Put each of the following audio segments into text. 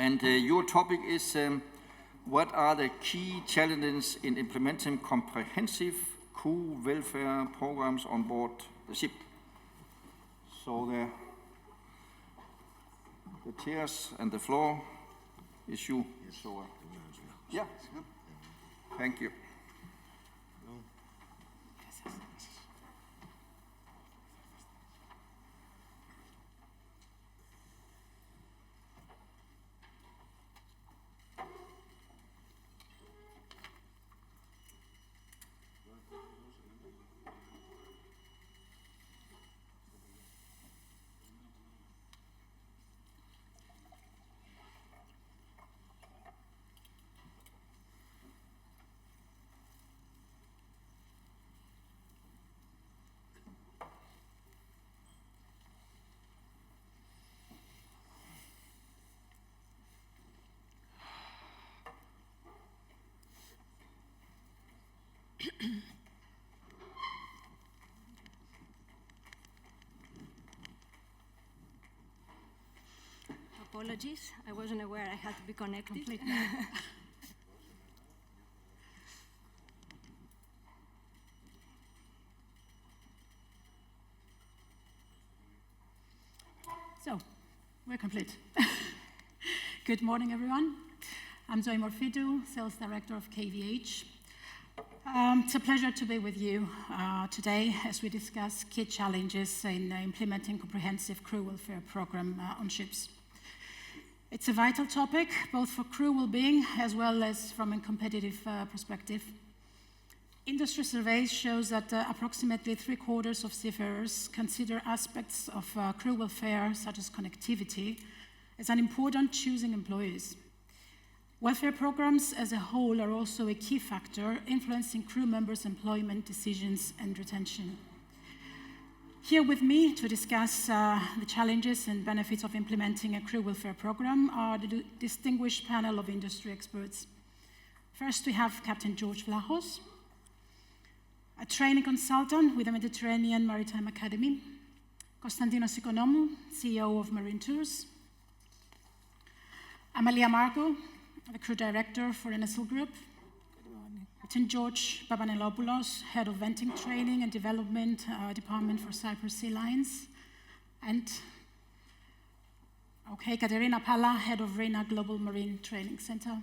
and your topic is what are the key challenges in implementing comprehensive crew welfare programs on board the ship? So the chairs and the floor is you. Yes. So, yeah. Thank you. Apologies, I wasn't aware I had to be connected. So, we're complete. Good morning, everyone. I'm Morphitou, Sales Director of KVH. It's a pleasure to be with you today as we discuss key challenges in implementing comprehensive crew welfare program on ships. It's a vital topic, both for crew well-being as well as from a competitive perspective. Industry surveys shows that approximately 3/4 of seafarers consider aspects of crew welfare, such as connectivity, as an important choosing employees. Welfare programs as a whole are also a key factor influencing crew members' employment decisions and retention. Here with me to discuss the challenges and benefits of implementing a crew welfare program are the distinguished panel of industry experts. First, we have Captain George Vlachos, a training consultant with the Mediterranean Maritime Academy, Konstantinos Oikonomou, CEO of Marine Tours, Amalia Marcou, the crew director for ENESEL Group, Captain George Papanelopoulos, Head of Venting Training and Development Department for Cyprus Sea Lines, and Katerina Palla, Head of RINA Global Marine Training Center.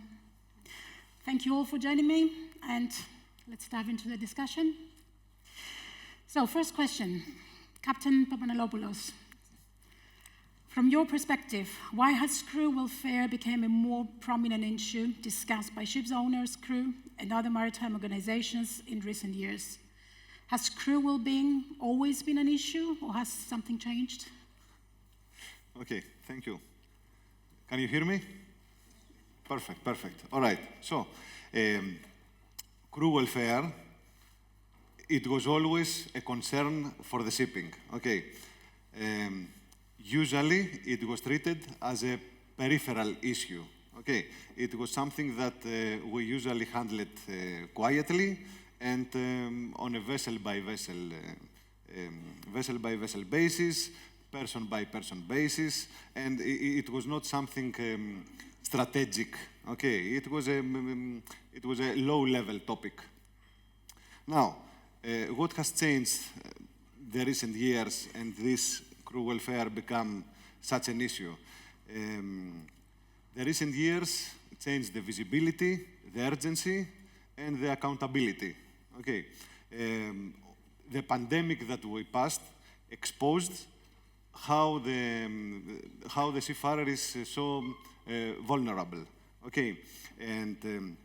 Thank you all for joining me, and let's dive into the discussion. So, first question, Captain Papanelopoulos. From your perspective, why has crew welfare become a more prominent issue discussed by ships owners, crew, and other maritime organizations in recent years? Has crew well-being always been an issue, or has something changed? Okay, thank you. Can you hear me? Perfect, perfect. All right, so crew welfare, it was always a concern for the shipping, okay? Usually, it was treated as a peripheral issue. Okay, it was something that we usually handled quietly and on a vessel-by-vessel basis, person-by-person basis, and it was not something strategic. Okay, it was a low-level topic. Now, what has changed the recent years and this crew welfare become such an issue? The recent years changed the visibility, the urgency, and the accountability. Okay, the pandemic that we passed exposed how the seafarer is so vulnerable. Okay, and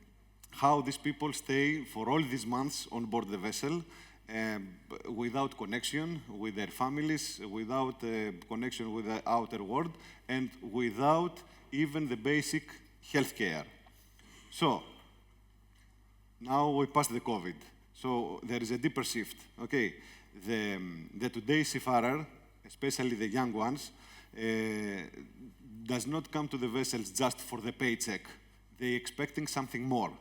how these people stay for all these months on board the vessel without connection with their families, without connection with the outer world, and without even the basic health care. So, now we passed the COVID. So there is a deeper shift. Okay, the today's seafarer, especially the young ones, does not come to the vessels just for the paycheck. They're expecting something more.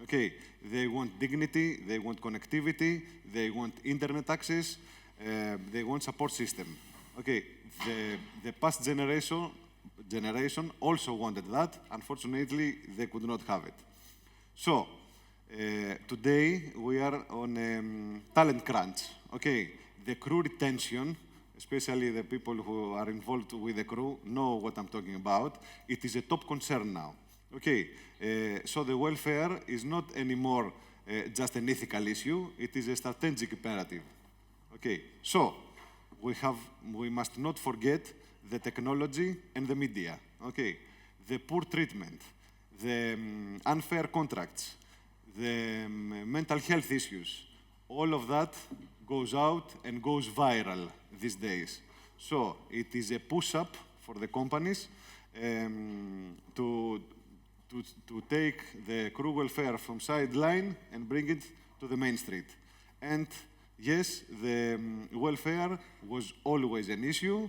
Okay, they want dignity, they want connectivity, they want internet access, they want support system. Okay, the past generation also wanted that. Unfortunately, they could not have it. So, today we are on talent crunch. Okay, the crew retention, especially the people who are involved with the crew, know what I'm talking about. It is a top concern now. Okay, so the welfare is not anymore just an ethical issue, it is a strategic imperative. Okay, so we must not forget the technology and the media. Okay, the poor treatment, the unfair contracts, the mental health issues, all of that goes out and goes viral these days. So it is a push-up for the companies to take the crew welfare from sideline and bring it to the main street. And yes, the welfare was always an issue.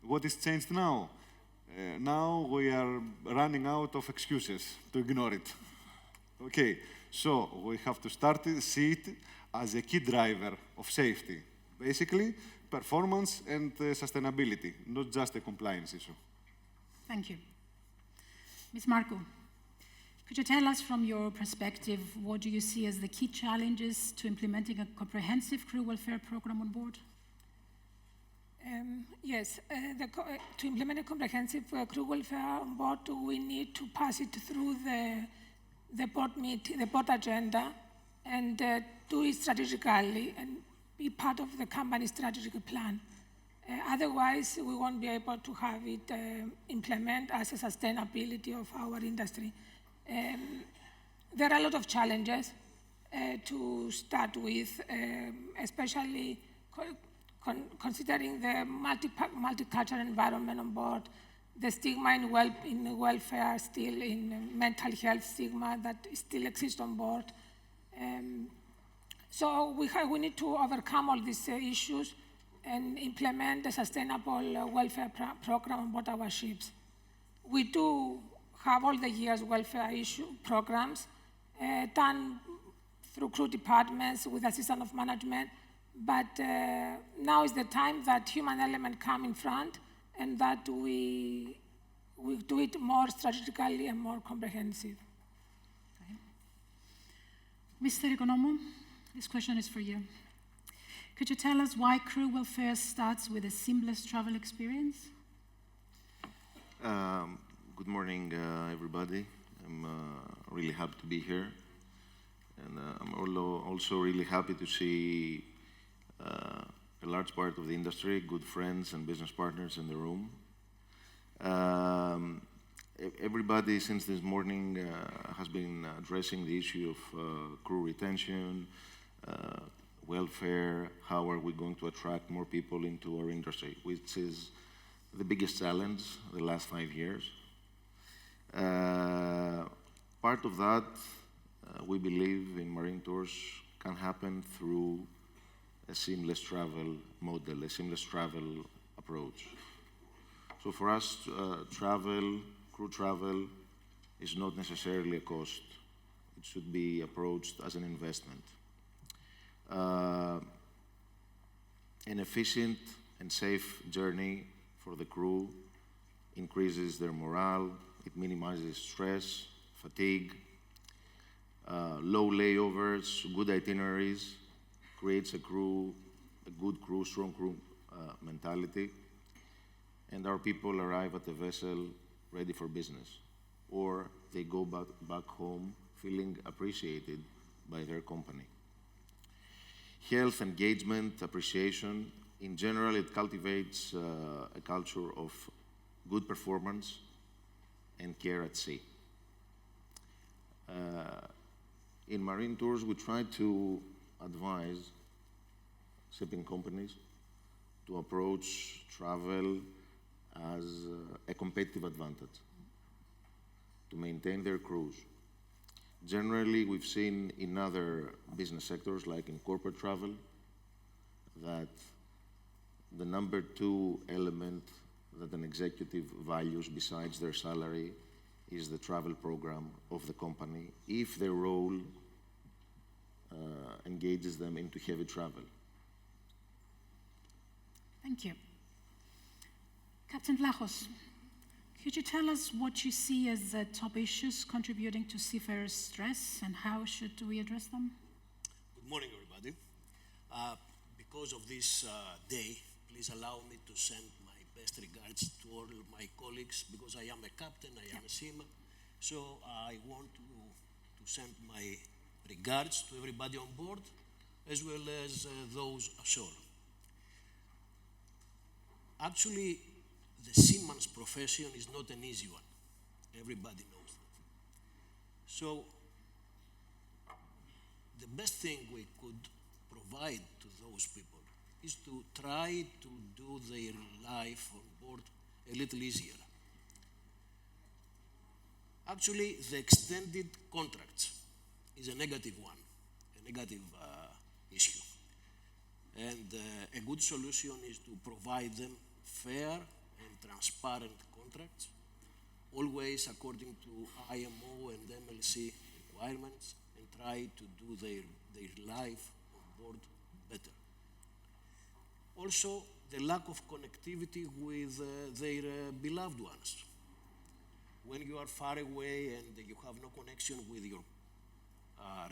What is changed now? Now we are running out of excuses to ignore it. Okay, so we have to see it as a key driver of safety. Basically, performance and sustainability, not just a compliance issue. Thank you. Ms. Marcou, could you tell us from your perspective, what do you see as the key challenges to implementing a comprehensive crew welfare program on board? Yes, to implement a comprehensive crew welfare on board, we need to pass it through the board agenda and do it strategically and be part of the company's strategic plan. Otherwise, we won't be able to have it implement as a sustainability of our industry. There are a lot of challenges to start with, especially considering the multicultural environment on board, the stigma in welfare, still in mental health stigma that still exists on board. So we need to overcome all these issues and implement a sustainable welfare program on board our ships. We do have all the years welfare programs done through crew departments with assistance of management, but now is the time that human element come in front and that we do it more strategically and more comprehensive. Okay. Mr. Oikonomou, this question is for you. Could you tell us why crew welfare starts with a seamless travel experience? Good morning, everybody. I'm really happy to be here. And I'm also really happy to see a large part of the industry, good friends and business partners in the room. Everybody since this morning has been addressing the issue of crew retention, welfare, how are we going to attract more people into our industry, which is the biggest challenge the last 5 years. Part of that, we believe in Marine Tours, can happen through a seamless travel model, a seamless travel approach. So for us, crew travel is not necessarily a cost. It should be approached as an investment. An efficient and safe journey for the crew increases their morale, it minimizes stress, fatigue, low layovers, good itineraries, creates a good crew, strong crew mentality, and our people arrive at the vessel ready for business, or they go back home feeling appreciated by their company. Health, engagement, appreciation, in general, it cultivates a culture of good performance and care at sea. In Marine Tours, we try to advise shipping companies to approach travel as a competitive advantage, to maintain their crews. Generally, we've seen in other business sectors, like in corporate travel, that the number 2 element that an executive values besides their salary is the travel program of the company, if their role engages them into heavy travel. Thank you. Captain Vlachos, Could you tell us what you see as the top issues contributing to seafarers' stress and how should we address them? Good morning, everybody. Because of this day, please allow me to send my best regards to all my colleagues, because I am a captain, I am a seaman. So I want to send my regards to everybody on board, as well as those ashore. Actually, the seaman's profession is not an easy one. Everybody knows that. So the best thing we could provide to those people is to try to do their life on board a little easier. Actually, the extended contracts is a negative one, a negative issue. And a good solution is to provide them fair and transparent contracts, always according to IMO and MLC requirements, and try to do their life on board better. Also, the lack of connectivity with their beloved ones. When you are far away and you have no connection with your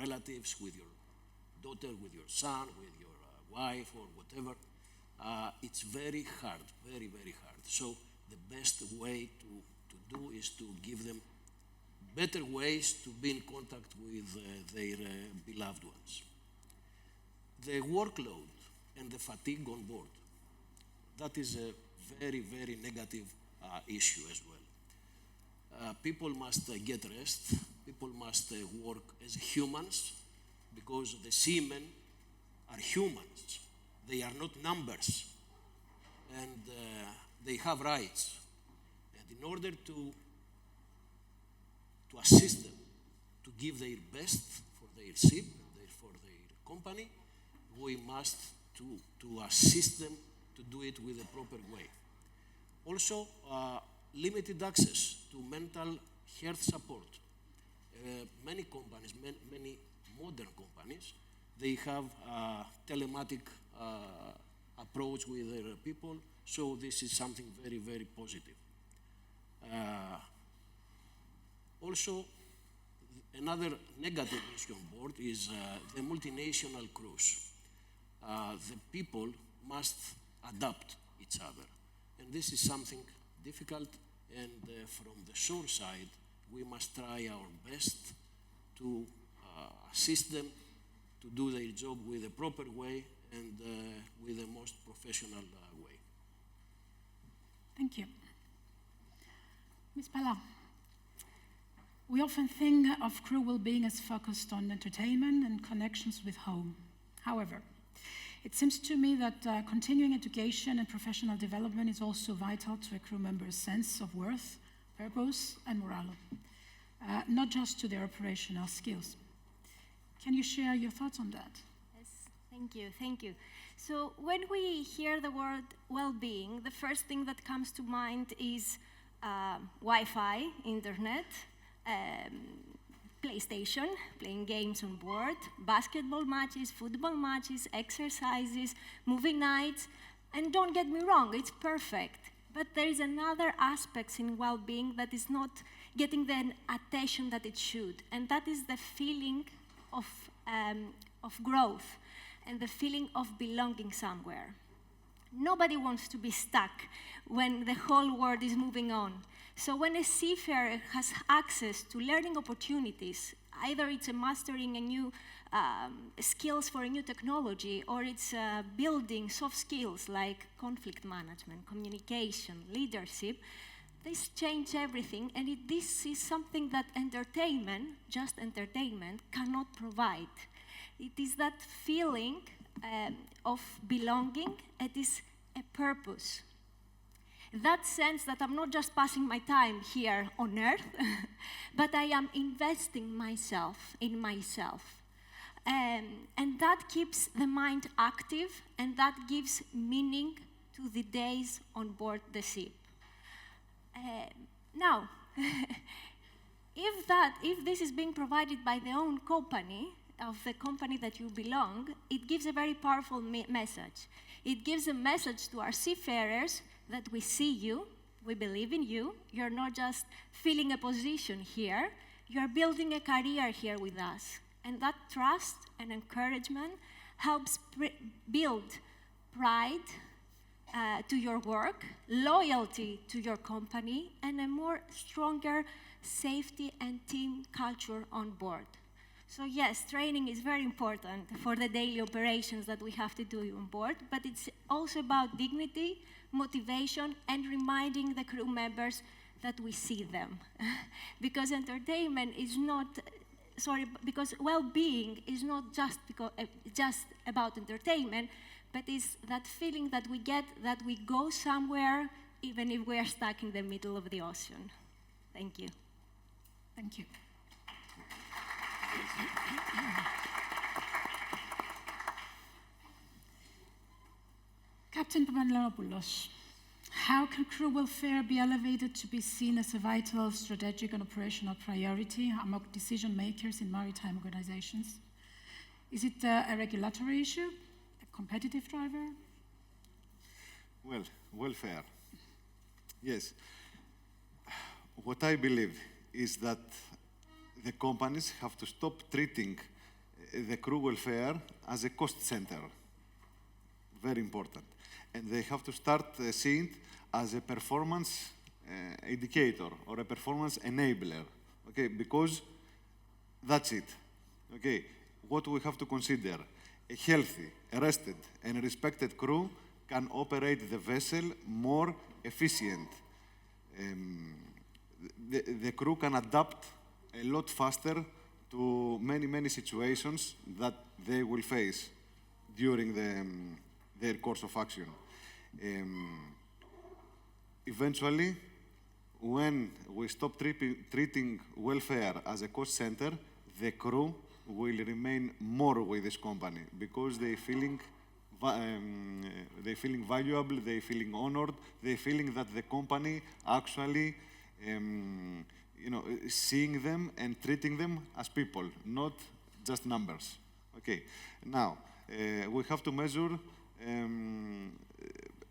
relatives, with your daughter, with your son, with your wife or whatever, it's very hard, very, very hard. So the best way to do is to give them better ways to be in contact with their beloved ones. The workload and the fatigue on board, that is a very, very negative issue as well. People must get rest, people must work as humans, because the seamen are humans. They are not numbers, and they have rights. And in order to assist them, to give their best for their ship, for their company, we must to assist them to do it with a proper way. Also, limited access to mental health support. Many companies, many modern companies, they have a telematic approach with their people, so this is something very, very positive. Also, another negative issue on board is the multinational crews. The people must adapt each other, and this is something difficult, and from the shore side, we must try our best to assist them to do their job with a proper way and with the most professional way. Thank you. Ms. Palla, we often think of crew well-being as focused on entertainment and connections with home. However, it seems to me that continuing education and professional development is also vital to a crew member's sense of worth, purpose, and morale, not just to their operational skills. Can you share your thoughts on that? Yes, thank you. So when we hear the word well-being, the first thing that comes to mind is Wi-Fi, internet, PlayStation, playing games on board, basketball matches, football matches, exercises, movie nights, and don't get me wrong, it's perfect. But there is another aspect in well-being that is not getting the attention that it should, and that is the feeling of growth and the feeling of belonging somewhere. Nobody wants to be stuck when the whole world is moving on. So when a seafarer has access to learning opportunities, either it's mastering a new skills for a new technology, or it's building soft skills like conflict management, communication, leadership, this changes everything, and this is something that entertainment, just entertainment, cannot provide. It is that feeling of belonging, it is a purpose. That sense that I'm not just passing my time here on Earth, but I am investing myself in myself. And that keeps the mind active, and that gives meaning to the days on board the ship. Now, if this is being provided by the own company, of the company that you belong, it gives a very powerful message. It gives a message to our seafarers that we see you, We believe in you. You're not just filling a position here. You're building a career here with us. And that trust and encouragement helps build pride to your work, loyalty to your company, and a more stronger safety and team culture on board. So yes, training is very important for the daily operations that we have to do on board, but it's also about dignity, motivation, and reminding the crew members that we see them. Because entertainment is not, because well-being is not just about entertainment, but it's that feeling that we get that we go somewhere even if we are stuck in the middle of the ocean. Thank you. Thank you. Captain Papanelopoulos, how can crew welfare be elevated to be seen as a vital strategic and operational priority among decision makers in maritime organizations? Is it a regulatory issue, a competitive driver? Well, welfare. Yes. What I believe is that the companies have to stop treating the crew welfare as a cost center. Very important. And they have to start seeing it as a performance indicator or a performance enabler, okay? Because that's it, okay? What we have to consider, a healthy, rested, and respected crew can operate the vessel more efficient. The crew can adapt a lot faster to many situations that they will face during their course of action. Eventually, when we stop treating welfare as a cost center, the crew will remain more with this company because they're feeling valuable, they're feeling honored, they're feeling that the company actually seeing them and treating them as people, not just numbers. Okay, now we have to measure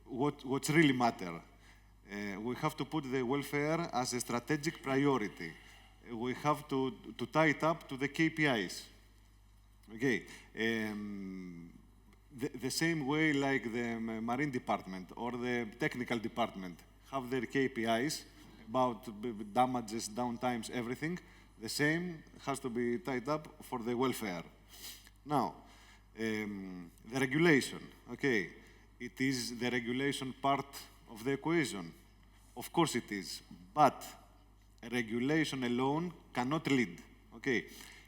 what's really matter. We have to put the welfare as a strategic priority. We have to tie it up to the KPIs. Okay, the same way like the marine department or the technical department have their KPIs about damages, downtimes, everything. The same has to be tied up for the welfare. Now, the regulation, okay, it is the regulation part of the equation. Of course it is, but regulation alone cannot lead, okay?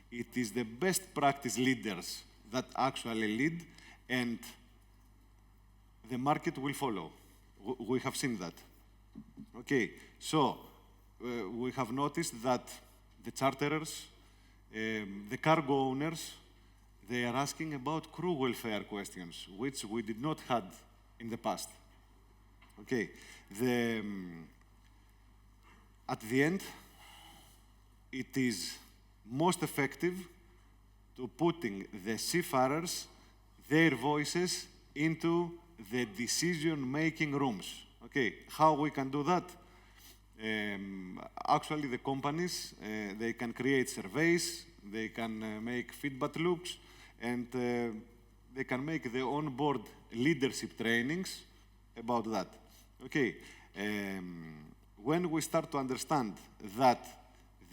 It is the best practice leaders that actually lead, and the market will follow. We have seen that. Okay, so we have noticed that the charterers, the cargo owners, they are asking about crew welfare questions, which we did not have in the past. Okay, at the end, it is most effective to putting the seafarers, their voices into the decision-making rooms. Okay, how we can do that? Actually, the companies, they can create surveys, they can make feedback loops, and they can make their on-board leadership trainings about that. Okay, when we start to understand that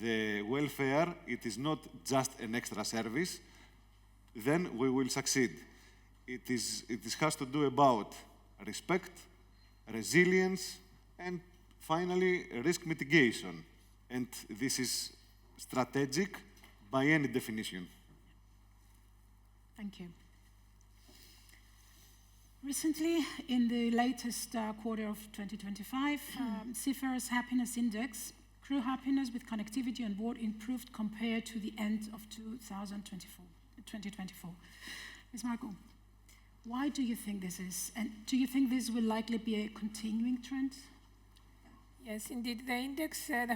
the welfare, it is not just an extra service, then we will succeed. It has to do about respect, resilience, and finally, risk mitigation. And this is strategic by any definition. Thank you. Recently, in the latest quarter of 2025, Seafarers' Happiness Index, crew happiness with connectivity on board improved compared to the end of 2024. Ms. Marcou, why do you think this is? And do you think this will likely be a continuing trend? Yes, indeed. The index, the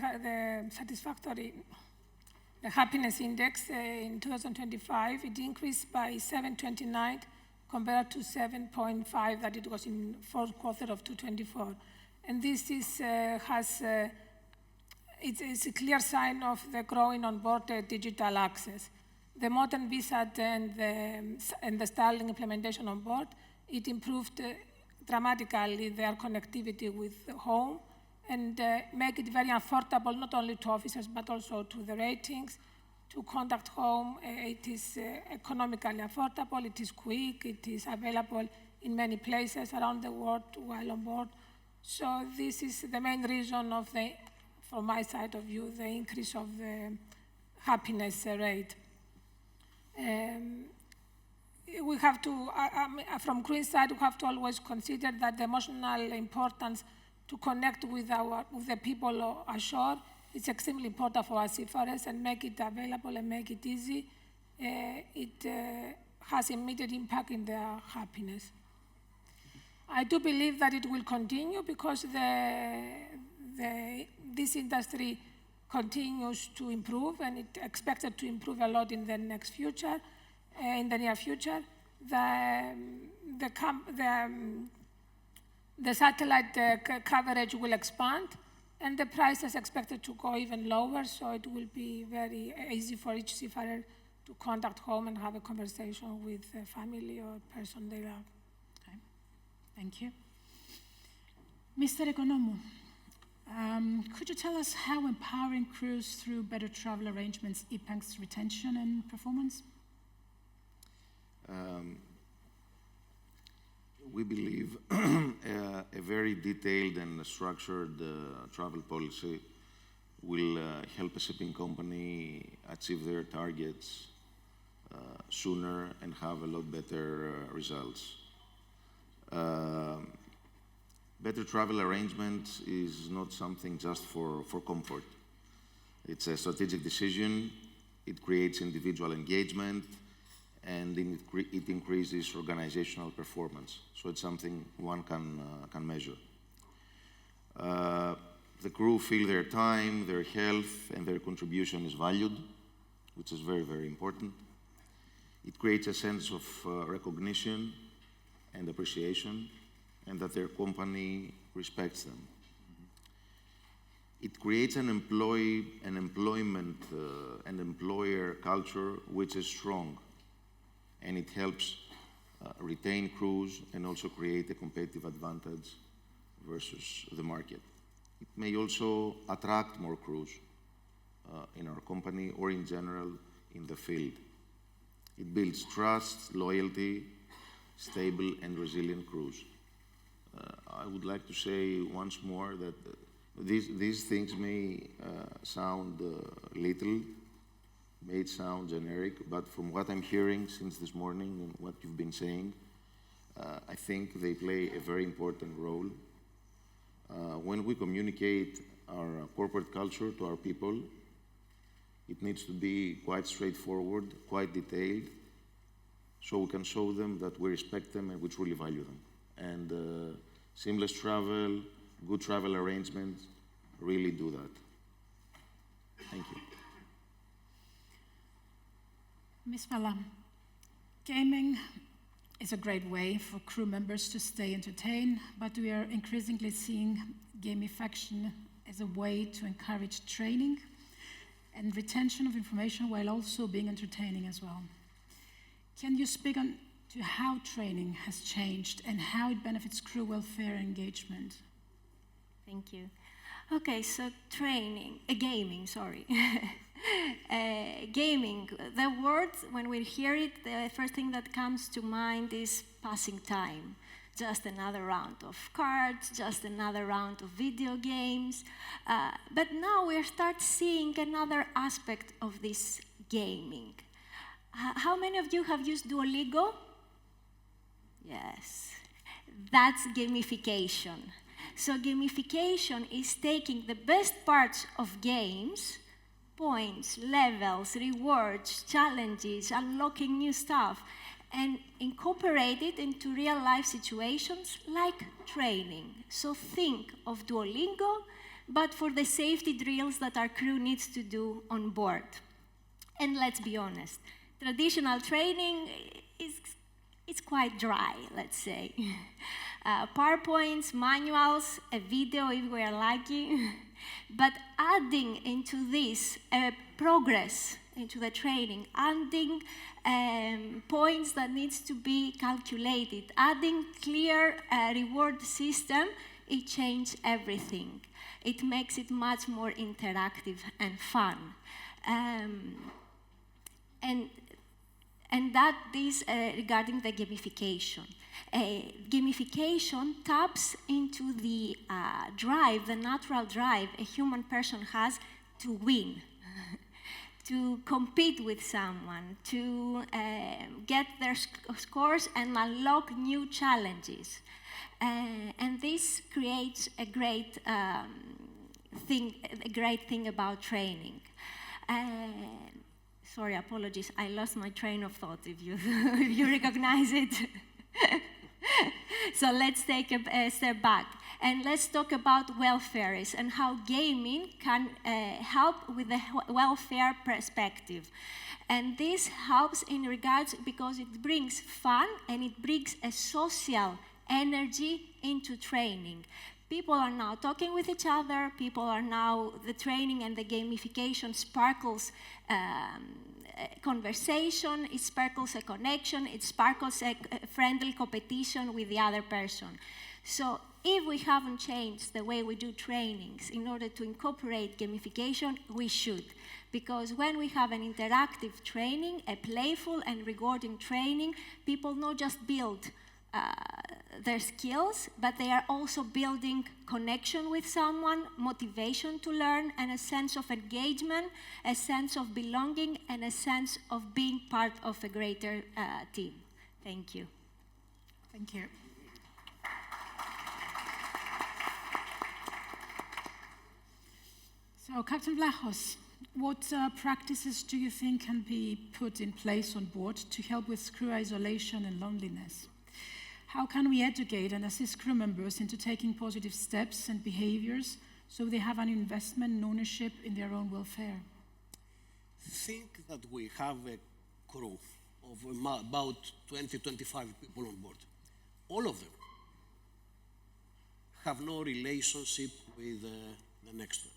happiness index in 2025, it increased by 7.29 compared to 7.5 that it was in fourth quarter of 2024. And this is, it's a clear sign of the growing onboard digital access. The modern VSAT and the Starlink implementation on board, it improved dramatically their connectivity with home and make it very affordable, not only to officers, but also to the ratings, to contact home. It is economically affordable, it is quick, it is available in many places around the world while on board. So this is the main reason of the, from my side of view, the increase of the happiness rate. We have to, from crew side, we have to always consider that the emotional importance to connect with the people ashore is extremely important for us seafarers, and make it available and make it easy. It has immediate impact in their happiness. I do believe that it will continue because this industry continues to improve, and it's expected to improve a lot in the next future, in the near future. The satellite coverage will expand, and the price is expected to go even lower, so it will be very easy for each seafarer to contact home and have a conversation with a family or person they love. Okay. Thank you. Mr. Oikonomou, could you tell us how empowering crews through better travel arrangements impacts retention and performance? We believe a very detailed and structured travel policy will help a shipping company achieve their targets sooner and have a lot better results. Better travel arrangements is not something just for comfort. It's a strategic decision. It creates individual engagement, and it increases organizational performance. So it's something one can measure. The crew feel their time, their health, and their contribution is valued, which is very, very important. It creates a sense of recognition and appreciation, and that their company respects them. It creates an employment and employer culture which is strong, and it helps retain crews and also create a competitive advantage versus the market. It may also attract more crews in our company or in general in the field. It builds trust, loyalty, stable and resilient crews. I would like to say once more that these things may sound little, may sound generic, but from what I'm hearing since this morning and what you've been saying, I think they play a very important role. When we communicate our corporate culture to our people, it needs to be quite straightforward, quite detailed, so we can show them that we respect them and we truly value them. And seamless travel, good travel arrangements really do that. Thank you. Ms. Palla, gaming is a great way for crew members to stay entertained, but we are increasingly seeing gamification as a way to encourage training and retention of information while also being entertaining as well. Can you speak on to how training has changed and how it benefits crew welfare and engagement? Thank you. Okay, so gaming, sorry. Gaming, the word, when we hear it, the first thing that comes to mind is passing time. Just another round of cards, just another round of video games. But now we start seeing another aspect of this gaming. How many of you have used Duolingo? Yes, that's gamification. So gamification is taking the best parts of games, points, levels, rewards, challenges, unlocking new stuff, and incorporate it into real-life situations like training. So think of Duolingo, but for the safety drills that our crew needs to do on board. And let's be honest, traditional training is it's quite dry, let's say. PowerPoints, manuals, a video if we are lucky. But adding into this progress into the training, adding points that needs to be calculated, adding clear reward system, it changes everything. It makes it much more interactive and fun. And that is regarding the gamification. Gamification taps into the drive, the natural drive a human person has to win, to compete with someone, to get their scores and unlock new challenges. And this creates a great thing about training. Sorry, apologies, I lost my train of thought if you, if you recognize it. So let's take a step back and let's talk about welfare and how gaming can help with the welfare perspective. And this helps in regards because it brings fun and it brings a social energy into training. People are now talking with each other, people are now, the training and the gamification sparkles conversation, it sparkles a connection, it sparkles a friendly competition with the other person. So if we haven't changed the way we do trainings in order to incorporate gamification, we should. Because when we have an interactive training, a playful and rewarding training, people not just build their skills, but they are also building connection with someone, motivation to learn, and a sense of engagement, a sense of belonging, and a sense of being part of a greater team. Thank you. Thank you. So, Captain Vlachos, what practices do you think can be put in place on board to help with crew isolation and loneliness? How can we educate and assist crew members into taking positive steps and behaviors so they have an investment and ownership in their own welfare? Think that we have a crew of about 20, 25 people on board. All of them have no relationship with the next one.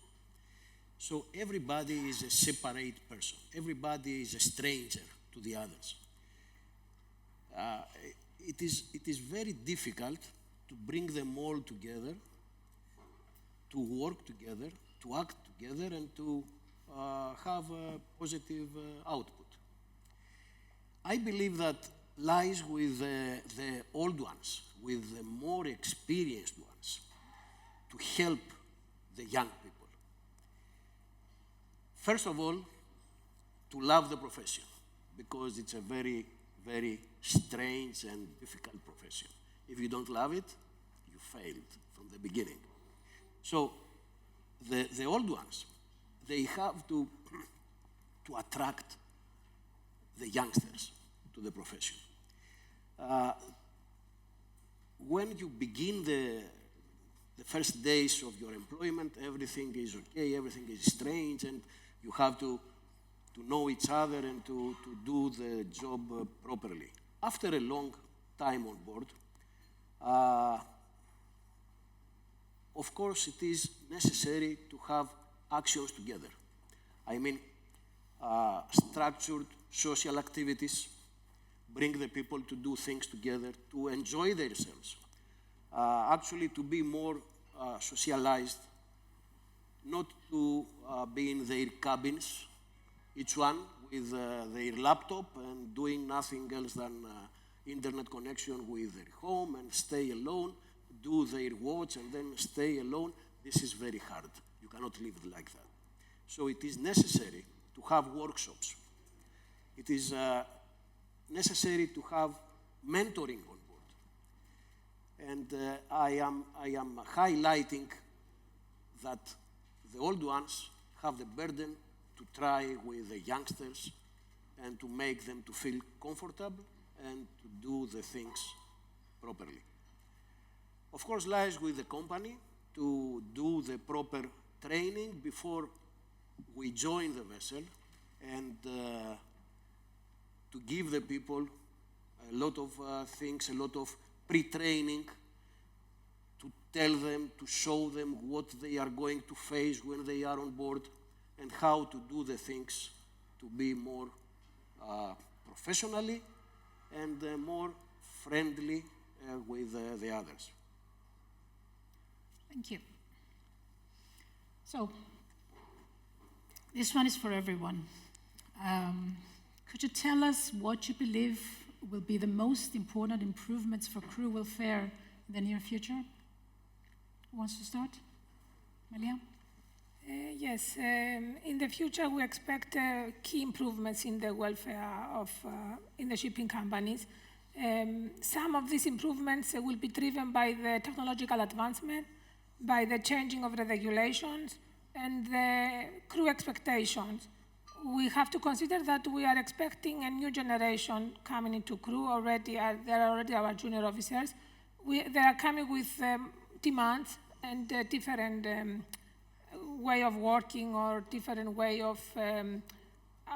So everybody is a separate person. Everybody is a stranger to the others. It is very difficult to bring them all together, to work together, to act together, and to have a positive output. I believe that lies with the old ones, with the more experienced ones, to help the young people. First of all, to love the profession, because it's a very, very strange and difficult profession. If you don't love it, you failed from the beginning. So the old ones, they have to attract the youngsters to the profession. When you begin the first days of your employment, everything is okay, everything is strange, and you have to know each other and to do the job properly. After a long time on board, of course, it is necessary to have actions together. I mean, structured social activities, bring the people to do things together, to enjoy themselves, actually to be more socialized, not to be in their cabins, each one with their laptop and doing nothing else than internet connection with their home and stay alone, do their watch and then stay alone. This is very hard. You cannot live like that. So it is necessary to have workshops. It is necessary to have mentoring on board. And I am highlighting that the old ones have the burden to try with the youngsters and to make them to feel comfortable and to do the things properly. Of course, lies with the company to do the proper training before we join the vessel and to give the people a lot of things, a lot of pre-training to tell them, to show them what they are going to face when they are on board and how to do the things to be more professionally and more friendly with the others. Thank you. So, this one is for everyone. Could you tell us what you believe will be the most important improvements for crew welfare in the near future? Who wants to start? Amalia? Yes, in the future we expect key improvements in the welfare of in the shipping companies. Some of these improvements will be driven by the technological advancement, by the changing of the regulations and the crew expectations. We have to consider that we are expecting a new generation coming into crew already. There are already our junior officers. They are coming with demands and different way of working or different way of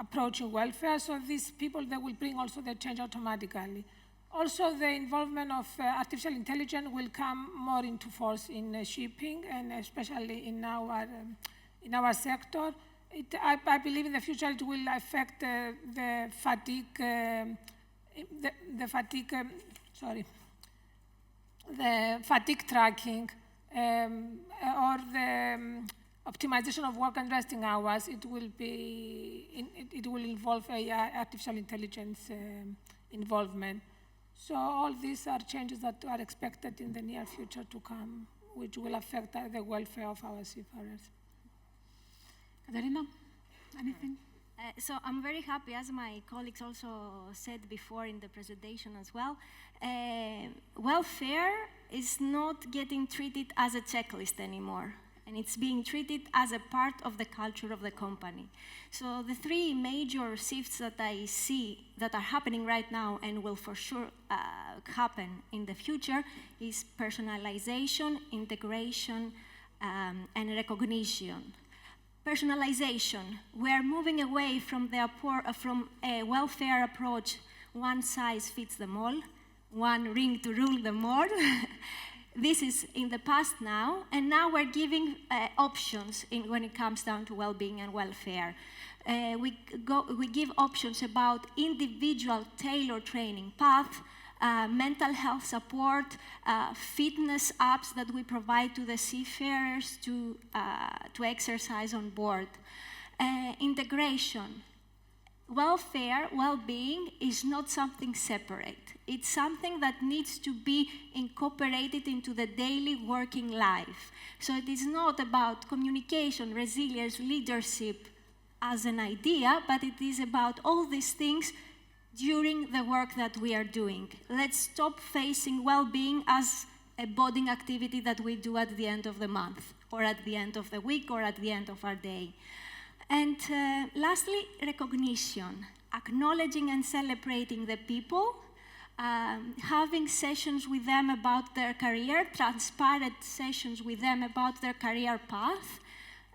approaching welfare. So these people, they will bring also the change automatically. Also, the involvement of artificial intelligence will come more into force in shipping and especially in our sector. I believe in the future it will affect the fatigue tracking or the optimization of work and resting hours. It will involve artificial intelligence involvement. So all these are changes that are expected in the near future to come, which will affect the welfare of our seafarers. Katerina, anything? So I'm very happy, as my colleagues also said before in the presentation as well, welfare is not getting treated as a checklist anymore, and it's being treated as a part of the culture of the company. So the three major shifts that I see that are happening right now and will for sure happen in the future is personalization, integration, and recognition. Personalization, we are moving away from a welfare approach, one size fits them all, one ring to rule them all. This is in the past now, and now we're giving options when it comes down to well-being and welfare. We give options about individual tailored training path, mental health support, fitness apps that we provide to the seafarers to exercise on board. Integration. Welfare, well-being is not something separate. It's something that needs to be incorporated into the daily working life. So it is not about communication, resilience, leadership as an idea, but it is about all these things during the work that we are doing. Let's stop facing well-being as a bonding activity that we do at the end of the month, or at the end of the week, or at the end of our day. And lastly, recognition, acknowledging and celebrating the people, having sessions with them about their career, transparent sessions with them about their career path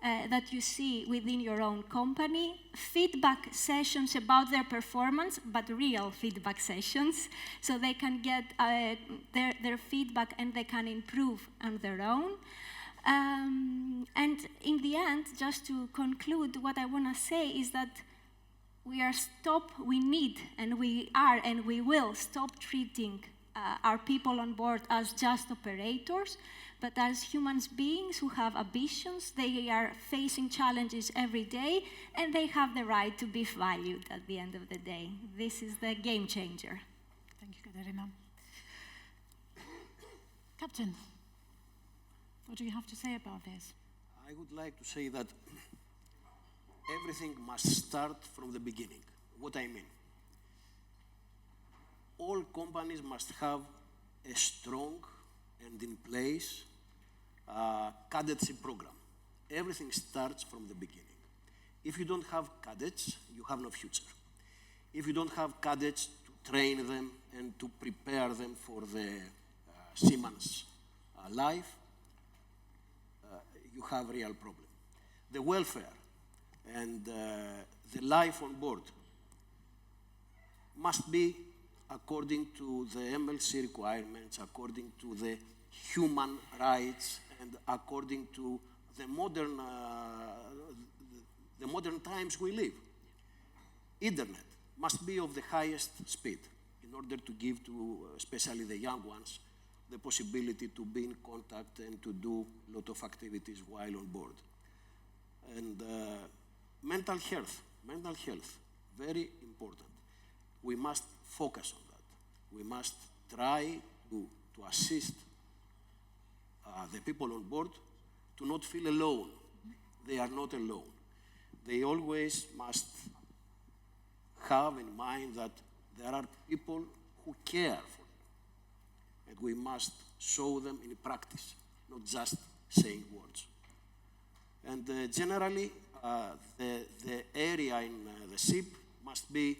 that you see within your own company, feedback sessions about their performance, but real feedback sessions, so they can get their feedback and they can improve on their own. And in the end, just to conclude, what I want to say is that we need, and we are, and we will stop treating our people on board as just operators, but as human beings who have ambitions. They are facing challenges every day, and they have the right to be valued at the end of the day. This is the game changer. Thank you, Katerina. Captain, what do you have to say about this? I would like to say that everything must start from the beginning. What I mean, all companies must have a strong and in place cadetship program. Everything starts from the beginning. If you don't have cadets, you have no future. If you don't have cadets to train them and to prepare them for the seaman's life, you have a real problem. The welfare and the life on board must be according to the MLC requirements, according to the human rights, and according to the modern times we live. Internet must be of the highest speed in order to give to, especially the young ones, the possibility to be in contact and to do a lot of activities while on board. And mental health, very important. We must focus on that. We must try to assist the people on board to not feel alone. They are not alone. They always must have in mind that there are people who care for them. And we must show them in practice, not just saying words. And generally, the area in the ship must be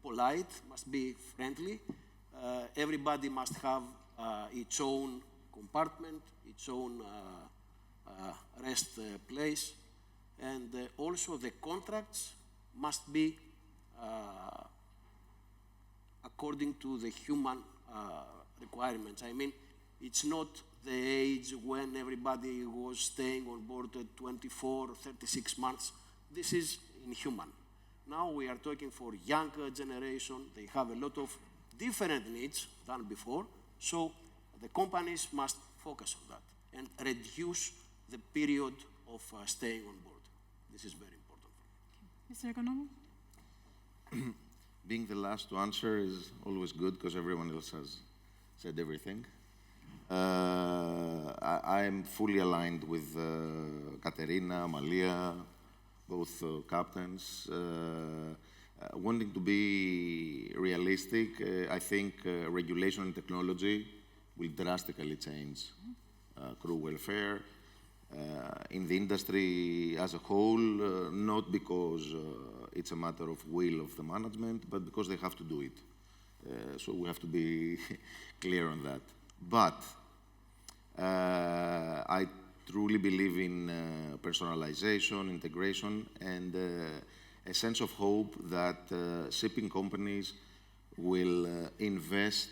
polite, must be friendly. Everybody must have its own compartment, its own rest place. And also the contracts must be according to the human requirements. I mean, it's not the age when everybody was staying on board at 24, 36 months. This is inhuman. Now we are talking for younger generation. They have a lot of different needs than before. So the companies must focus on that and reduce the period of staying on board. This is very important. Mr. Oikonomou? Being the last to answer is always good because everyone else has said everything. I am fully aligned with Katerina, Amalia, both captains. Wanting to be realistic, I think regulation and technology will drastically change crew welfare. In the industry as a whole, not because it's a matter of will of the management, but because they have to do it. So we have to be clear on that. But I truly believe in personalization, integration, and a sense of hope that shipping companies will invest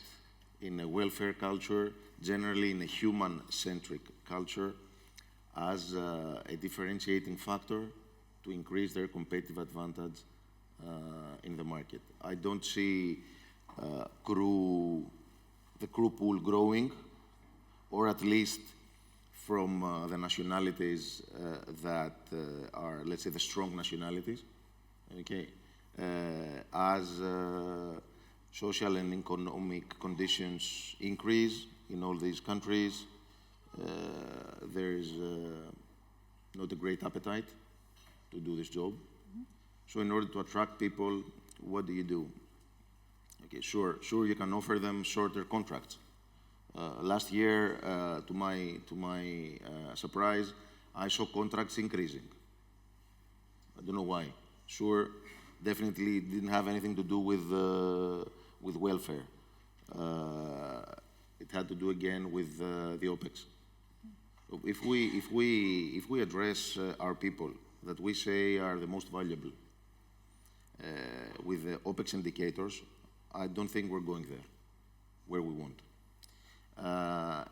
in a welfare culture, generally in a human-centric culture, as a differentiating factor to increase their competitive advantage in the market. I don't see the crew pool growing, or at least from the nationalities that are, let's say, the strong nationalities, okay? As social and economic conditions increase in all these countries, there is not a great appetite to do this job. So in order to attract people, what do? Okay, sure, you can offer them shorter contracts. Last year, to my surprise, I saw contracts increasing. I don't know why. Sure, definitely didn't have anything to do with welfare. It had to do again with the OPEX. So if we address our people that we say are the most valuable with the OPEX indicators, I don't think we're going there, where we want.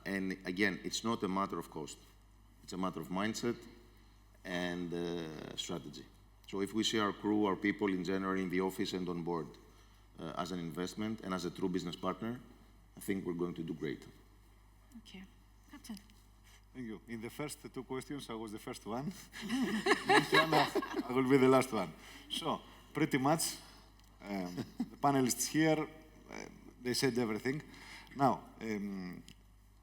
And again, it's not a matter of cost. It's a matter of mindset and strategy. So if we see our crew, our people in general in the office and on board as an investment and as a true business partner, I think we're going to do great. Okay. Captain. Thank you. In the first two questions, I was the first one. This one, I will be the last one. So, pretty much, the panelists here, they said everything. Now,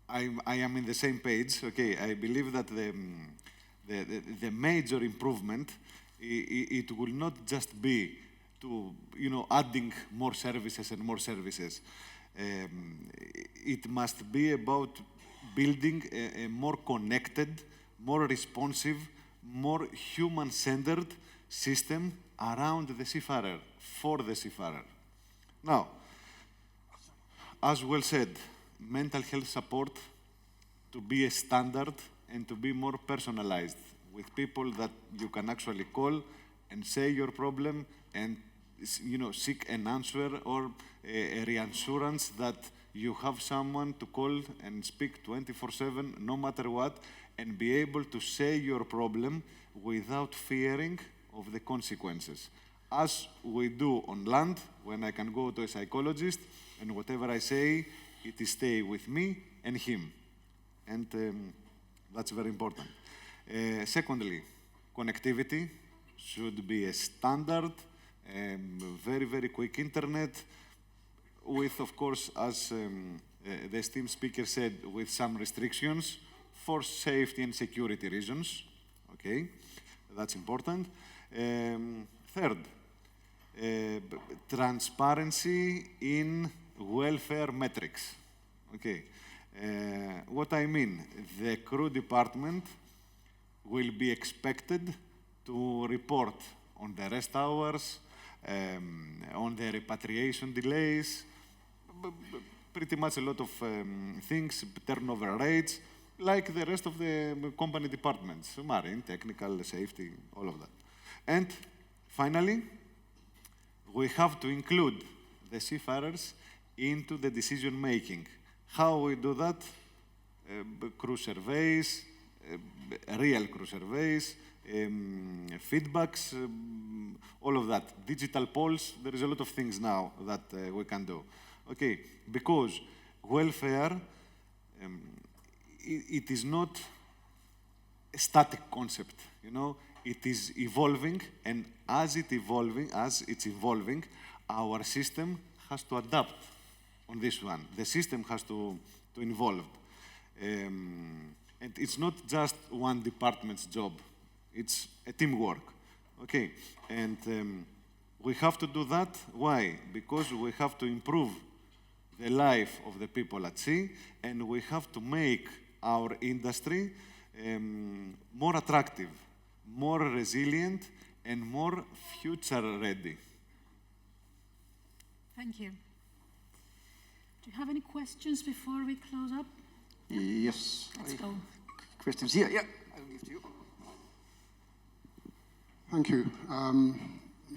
I am in the same page. Okay, I believe that the major improvement, it will not just be to, adding more services and more services. It must be about building a more connected, more responsive, more human-centered system around the seafarer, for the seafarer. Now, as well said, mental health support to be a standard and to be more personalized with people that you can actually call and say your problem and seek an answer or a reassurance that you have someone to call and speak 24/7, no matter what, and be able to say your problem without fearing of the consequences. As we do on land, when I can go to a psychologist, and whatever I say, it is stay with me and him. And that's very important. Secondly, connectivity should be a standard, very, very quick internet, with, of course, as the esteemed speaker said, with some restrictions for safety and security reasons. Okay, that's important. Third, transparency in welfare metrics. Okay, what I mean, the crew department will be expected to report on the rest hours, on the repatriation delays, pretty much a lot of things, turnover rates, like the rest of the company departments, marine, technical, safety, all of that. And finally, we have to include the seafarers into the decision making. How we do that? Crew surveys, real crew surveys, feedbacks, all of that. Digital polls, there is a lot of things now that we can do. Okay, because welfare, it is not a static concept, it is evolving, and as it's evolving, our system has to adapt on this one. The system has to evolve. And it's not just one department's job, it's a teamwork. Okay, and we have to do that. Why? Because we have to improve the life of the people at sea, and we have to make our industry more attractive, more resilient, and more future-ready. Thank you. Do you have any questions before we close up? Yes. Let's go. Questions here? Yeah, I'll give to you. Thank you.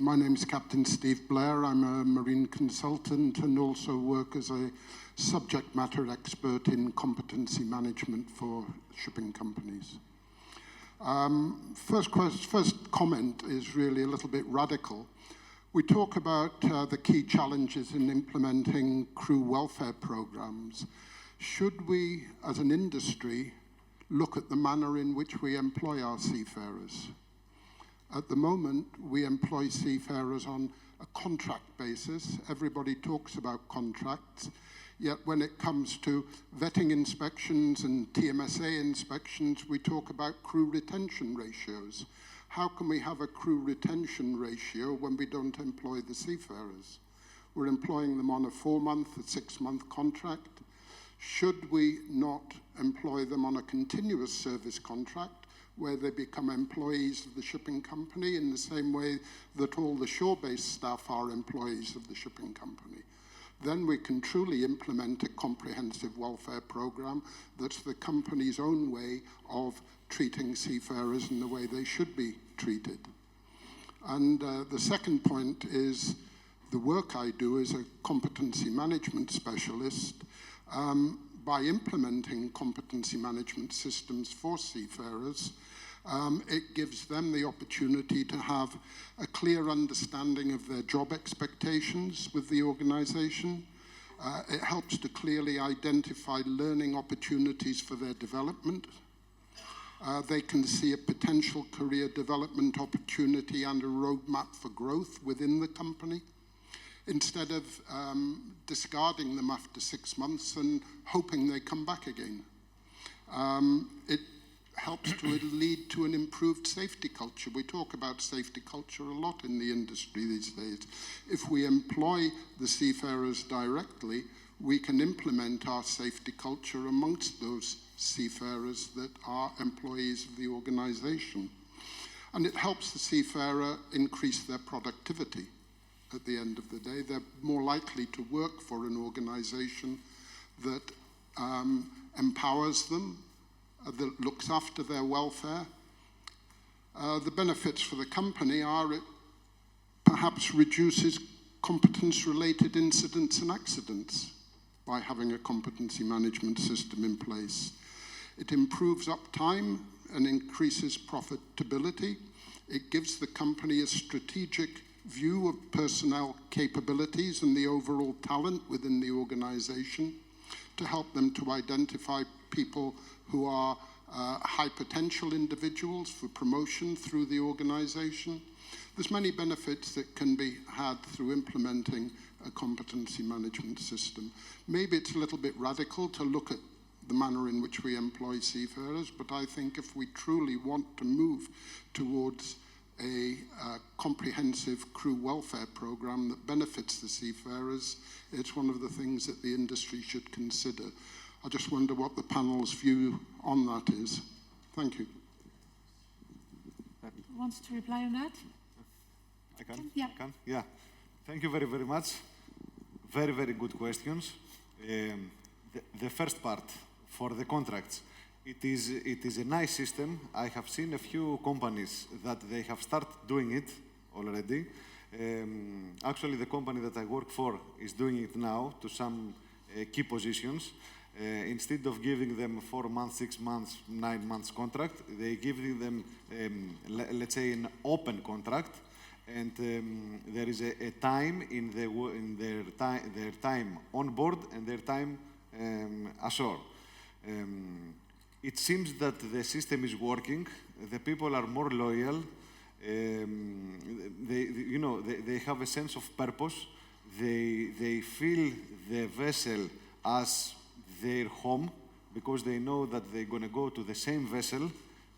My name is Captain Steve Blair. I'm a marine consultant and also work as a subject matter expert in competency management for shipping companies. First comment is really a little bit radical. We talk about the key challenges in implementing crew welfare programs. Should we, as an industry, look at the manner in which we employ our seafarers? At the moment, we employ seafarers on a contract basis. Everybody talks about contracts, yet when it comes to vetting inspections and TMSA inspections, we talk about crew retention ratios. How can we have a crew retention ratio when we don't employ the seafarers? We're employing them on a 4-month, a 6-month contract. Should we not employ them on a continuous service contract where they become employees of the shipping company in the same way that all the shore-based staff are employees of the shipping company? Then we can truly implement a comprehensive welfare program that's the company's own way of treating seafarers in the way they should be treated. And the second point is the work I do as a competency management specialist. By implementing competency management systems for seafarers, it gives them the opportunity to have a clear understanding of their job expectations with the organization. It helps to clearly identify learning opportunities for their development. They can see a potential career development opportunity and a roadmap for growth within the company, instead of discarding them after 6 months and hoping they come back again. It helps to lead to an improved safety culture. We talk about safety culture a lot in the industry these days. If we employ the seafarers directly, we can implement our safety culture amongst those seafarers that are employees of the organization. And it helps the seafarer increase their productivity. At the end of the day, they're more likely to work for an organization that empowers them, that looks after their welfare. The benefits for the company are it perhaps reduces competence-related incidents and accidents by having a competency management system in place. It improves uptime and increases profitability. It gives the company a strategic view of personnel capabilities and the overall talent within the organization to help them to identify people who are high potential individuals for promotion through the organization. There's many benefits that can be had through implementing a competency management system. Maybe it's a little bit radical to look at the manner in which we employ seafarers, but I think if we truly want to move towards a comprehensive crew welfare program that benefits the seafarers, it's one of the things that the industry should consider. I just wonder what the panel's view on that is. Thank you. Who wants to reply on that? I can? Yeah. I can? Yeah. Thank you very, very much. Very, very good questions. The first part, for the contracts, it is a nice system. I have seen a few companies that they have started doing it already. Actually, the company that I work for is doing it now to some key positions. Instead of giving them 4 months, 6 months, 9 months contract, they give them, let's say, an open contract, and there is a time in their time on board and their time ashore. It seems that the system is working. The people are more loyal. They have a sense of purpose. They feel the vessel as their home because they know that they're going to go to the same vessel,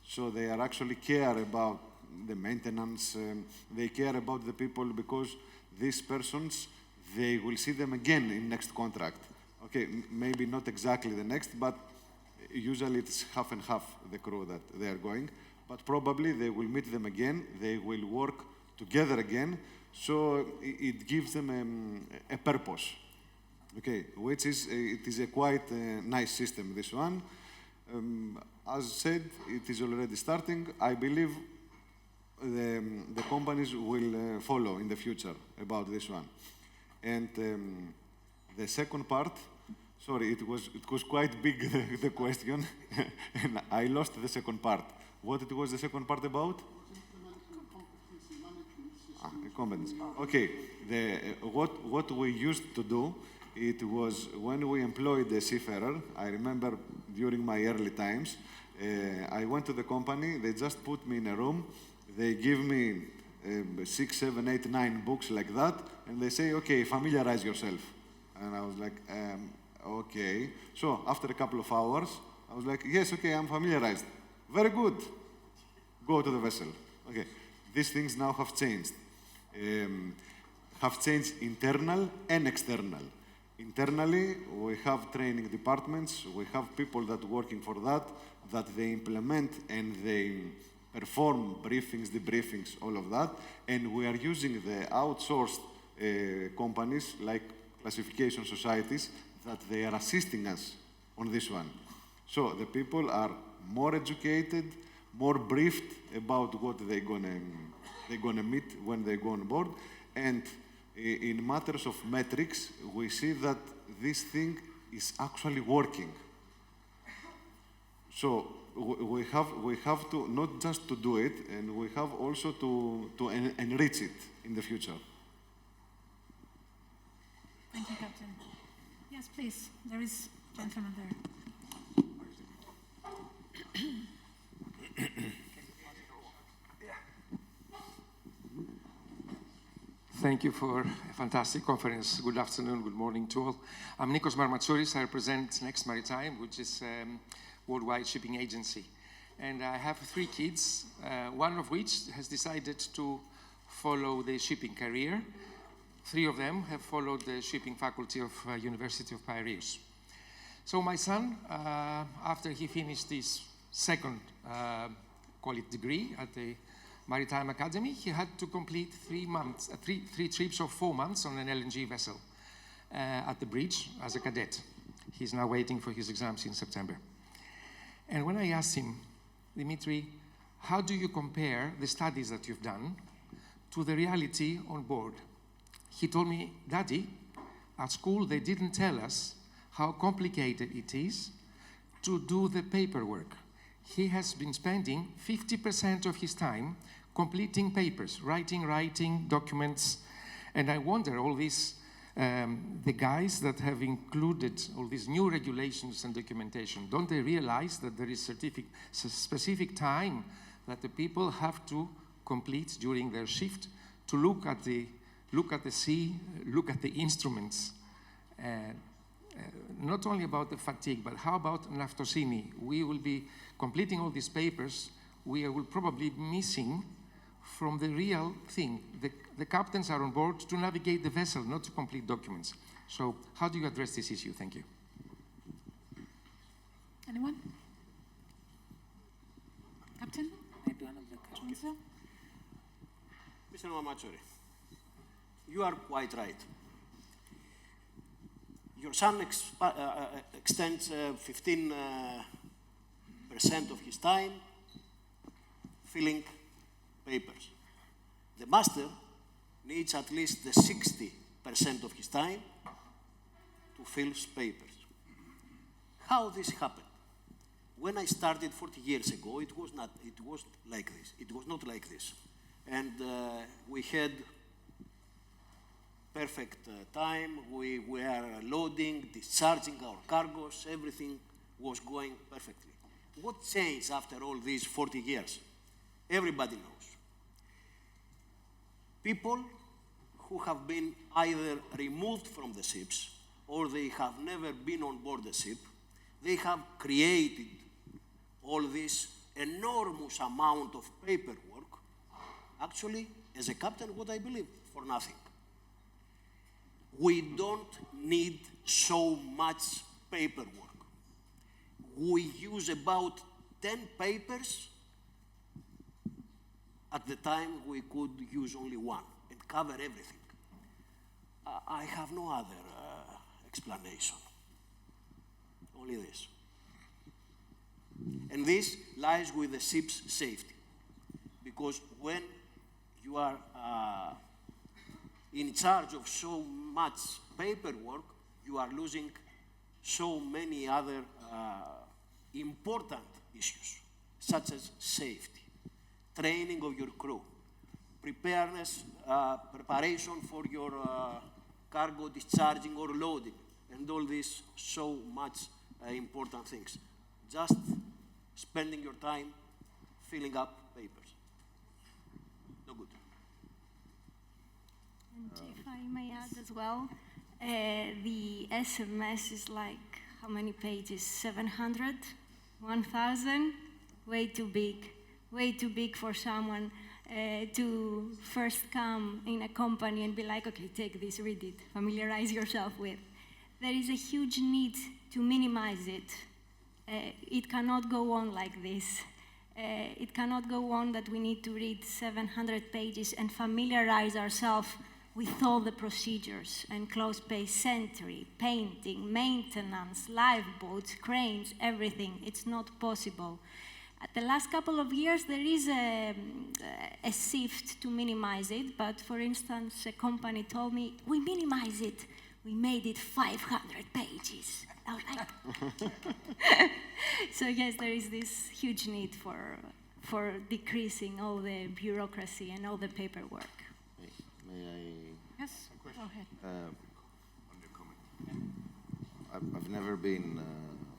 so they are actually care about the maintenance. They care about the people because these persons, they will see them again in next contract. Okay, maybe not exactly the next, but usually it's half and half the crew that they are going, but probably they will meet them again, they will work together again, so it gives them a purpose. Okay, which is, it is a quite nice system, this one. As said, it is already starting. I believe the companies will follow in the future about this one. And the second part, sorry, it was quite big, the question, and I lost the second part. What it was the second part about? Competency. Okay, what we used to do, it was when we employed a seafarer. I remember during my early times, I went to the company, they just put me in a room, they give me 6, 7, 8, 9 books like that, and they say, okay, familiarize yourself. And I was like, okay. So after a couple of hours, I was like, yes, okay, I'm familiarized. Very good. Go to the vessel. Okay, these things now have changed. Have changed internal and external. Internally, we have training departments, we have people that are working for that they implement and they perform briefings, debriefings, all of that, and we are using the outsourced companies like classification societies that they are assisting us on this one. So the people are more educated, more briefed about what they're gonna meet when they go on board, and in matters of metrics, we see that this thing is actually working. So we have to not just to do it, and we have also to enrich it in the future. Thank you, Captain. Yes, please. There is a gentleman there. Thank you for a fantastic conference. Good afternoon, good morning to all. I'm Nikos Marmatsouris. I represent Next Maritime, which is a worldwide shipping agency. And I have 3 kids, one of which has decided to follow the shipping career. 3 of them have followed the shipping faculty of University of Piraeus. So my son, after he finished his second degree at the Maritime Academy, he had to complete 3 trips of 4 months on an LNG vessel at the bridge as a cadet. He's now waiting for his exams in September. And when I asked him, Dimitri, how do you compare the studies that you've done to the reality on board. He told me, Daddy, at school they didn't tell us how complicated it is to do the paperwork. He has been spending 50% of his time completing papers, writing documents, and I wonder, all these, the guys that have included all these new regulations and documentation, don't they realize that there is specific time that the people have to complete during their shift to look at the sea, look at the instruments? Not only about the fatigue, but how about naftosini? We will be completing all these papers. We will probably be missing from the real thing. The captains are on board to navigate the vessel, not to complete documents. So how do you address this issue? Thank you. Anyone? Captain? Maybe one of the captains. Mr. Mamatsori, you are quite right. Your son extends 15% of his time filling papers. The master needs at least the 60% of his time to fill papers. How this happened? When I started 40 years ago, it was like this. It was not like this. And we had perfect time. We were loading, discharging our cargoes. Everything was going perfectly. What changed after all these 40 years? Everybody knows. People who have been either removed from the ships or they have never been on board the ship, they have created all this enormous amount of paperwork, actually, as a captain, what I believe, for nothing. We don't need so much paperwork. We use about 10 papers. At the time, we could use only one and cover everything. I have no other explanation, only this. And this lies with the ship's safety, because when you are in charge of so much paperwork, you are losing so many other important issues, such as safety, training of your crew, preparedness, preparation for your cargo discharging or loading, and all these so much important things. Just spending your time filling up papers. No good. And if I may add as well, the SMS is like, how many pages? 700? 1,000? Way too big for someone to first come in a company and be like, okay, take this, read it, familiarize yourself with. There is a huge need to minimize it. It cannot go on like this. It cannot go on that we need to read 700 pages and familiarize ourselves with all the procedures and close space sentry, painting, maintenance, lifeboats, cranes, everything. It's not possible. At the last couple of years, there is a shift to minimize it, but for instance, a company told me, we minimize it. We made it 500 pages. I was like, so yes, there is this huge need for decreasing all the bureaucracy and all the paperwork. May I? Yes, go ahead. I've never been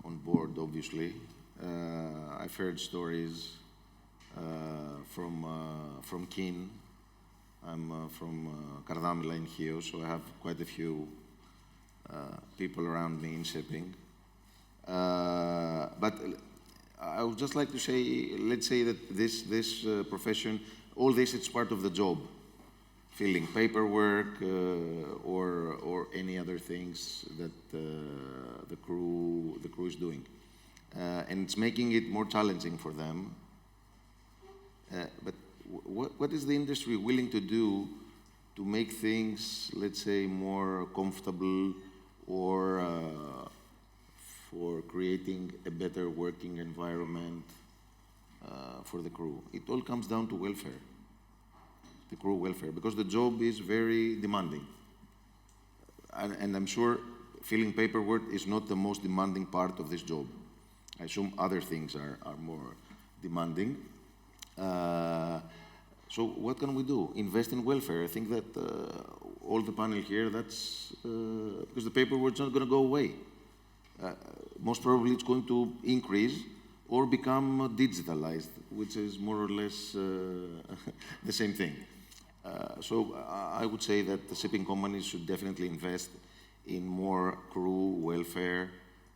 on board, obviously. I've heard stories from Kin. I'm from Kardamila in Chios, so I have quite a few people around me in shipping. But I would just like to say, let's say that this profession, all this, it's part of the job. Filling paperwork or any other things that the crew is doing. And it's making it more challenging for them. But what is the industry willing to do to make things, let's say, more comfortable or for creating a better working environment for the crew? It all comes down to welfare. the crew welfare, because the job is very demanding. And I'm sure filling paperwork is not the most demanding part of this job. I assume other things are more demanding. So what can we do? Invest in welfare. I think that all the panel here, that's because the paperwork's not going to go away. Most probably it's going to increase or become digitalized, which is more or less the same thing. So I would say that the shipping companies should definitely invest in more crew welfare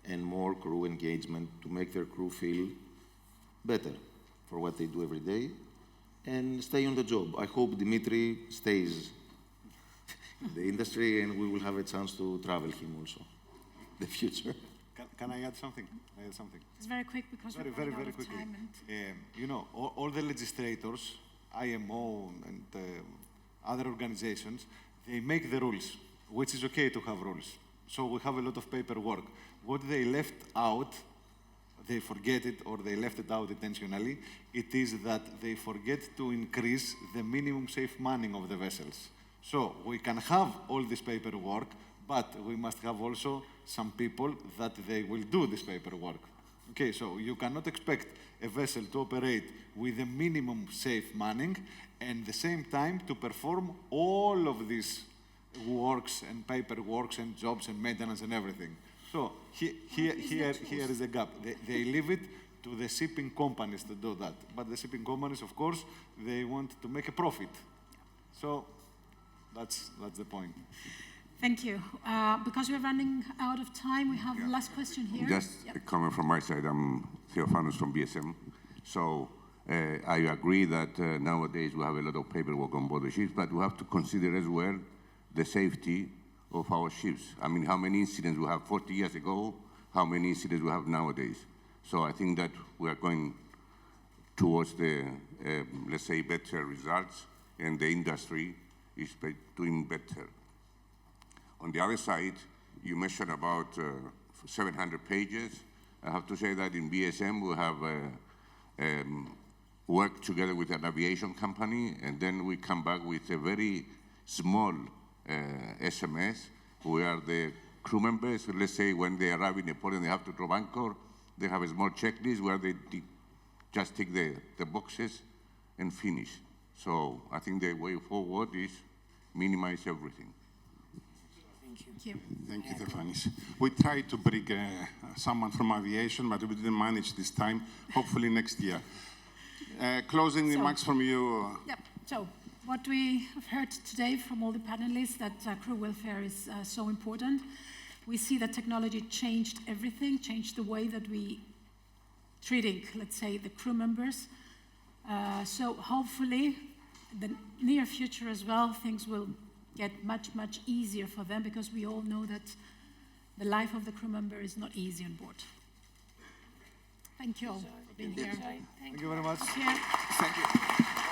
and more crew engagement to make their crew feel better for what they do every day and stay on the job. I hope Dimitri stays in the industry and we will have a chance to travel him also in the future. Can I add something? It's very quick because we're very running out of quickly. time. And You know, all the legislators, IMO and other organizations, they make the rules, which is okay to have rules. So we have a lot of paperwork. What they left out, they forget it or they left it out intentionally, it is that they forget to increase the minimum safe manning of the vessels. So we can have all this paperwork, but we must have also some people that they will do this paperwork. Okay, so you cannot expect a vessel to operate with a minimum safe manning and at the same time to perform all of these works and paperworks and jobs and maintenance and everything. So here is the gap. They leave it to the shipping companies to do that. But the shipping companies, of course, they want to make a profit. So that's the point. thank you. Because we're running out of time, we have the last question here. Just a comment from my side. I'm Theophanos from BSM. So I agree that nowadays we have a lot of paperwork on board the ships, but we have to consider as well the safety of our ships. I mean, how many incidents we have 40 years ago, how many incidents we have nowadays. So I think that we are going towards the, let's say, better results, and the industry is doing better. On the other side, you mentioned about 700 pages. I have to say that in BSM we have worked together with an aviation company, and then we come back with a very small SMS where the crew members, let's say when they arrive in a port and they have to drop anchor, they have a small checklist where they just tick the boxes and finish. So I think the way forward is minimize everything. Thank you. Thank you, Stefanis. We tried to bring someone from aviation, but we didn't manage this time. Hopefully next year. Closing remarks from you. Yep. So what we have heard today from all the panelists, that crew welfare is so important. We see that technology changed everything, changed the way that we treating, let's say, the crew members. So hopefully, in the near future as well, things will get much, much easier for them, because we all know that the life of the crew member is not easy on board. Thank you all for being here. Thank you very much. Yeah. Thank you.